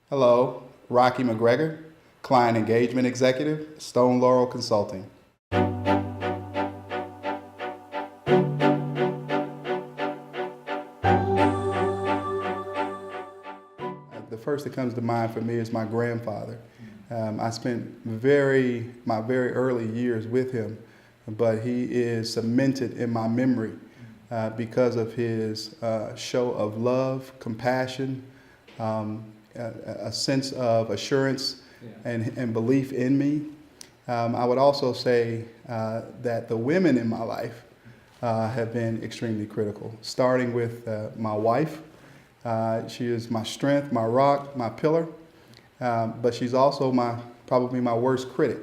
Hello, Raki McGregor, Client Engagement Executive, Stone Laurel Consulting. The first that comes to mind for me is my grandfather. I spent my very early years with him, but he is cemented in my memory because of his show of love, compassion, a sense of assurance and belief in me. I would also say that the women in my life have been extremely critical, starting with my wife. She is my strength, my rock, my pillar, but she's also probably my worst critic.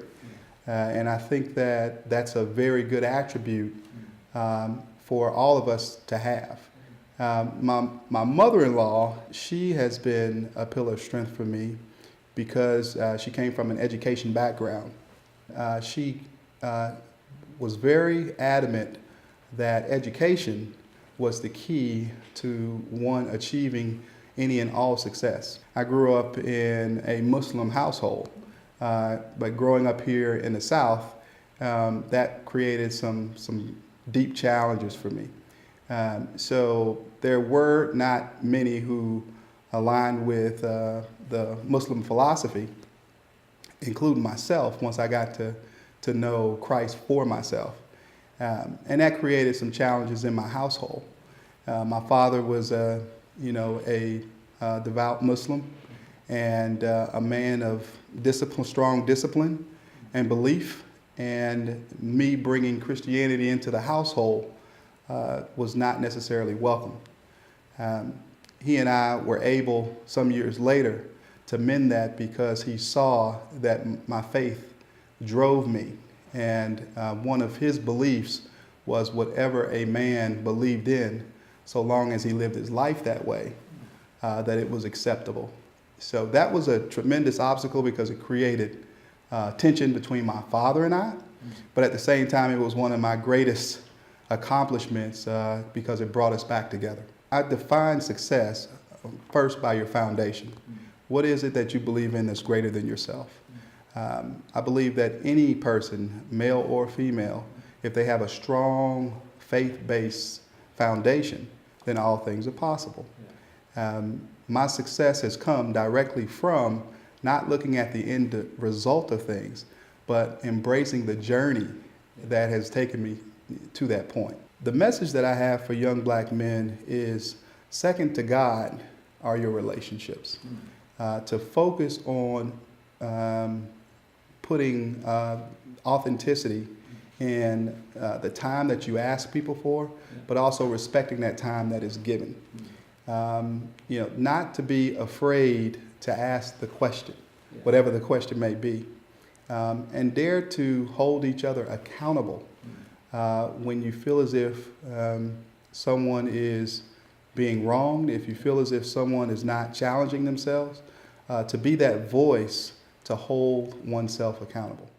And I think that that's a very good attribute for all of us to have. My mother-in-law, she has been a pillar of strength for me because she came from an education background. She was very adamant that education was the key to one achieving any and all success. I grew up in a Muslim household, but growing up here in the South, that created some deep challenges for me. So there were not many who aligned with the Muslim philosophy, including myself, once I got to know Christ for myself. And that created some challenges in my household. My father was a devout Muslim and a man of strong discipline and belief. And me bringing Christianity into the household was not necessarily welcome. He and I were able, some years later, to mend that because he saw that my faith drove me. And one of his beliefs was whatever a man believed in, so long as he lived his life that way, that it was acceptable. So that was a tremendous obstacle because it created tension between my father and I. But at the same time, it was one of my greatest accomplishments because it brought us back together. I define success first by your foundation. What is it that you believe in that's greater than yourself? I believe that any person, male or female, if they have a strong faith-based foundation, then all things are possible. My success has come directly from not looking at the end result of things, but embracing the journey that has taken me to that point. The message that I have for young black men is, second to God are your relationships. To focus on putting authenticity in the time that you ask people for, but also respecting that time that is given. Not to be afraid to ask the question, whatever the question may be, and dare to hold each other accountable when you feel as if someone is being wronged, if you feel as if someone is not challenging themselves, to be that voice to hold oneself accountable.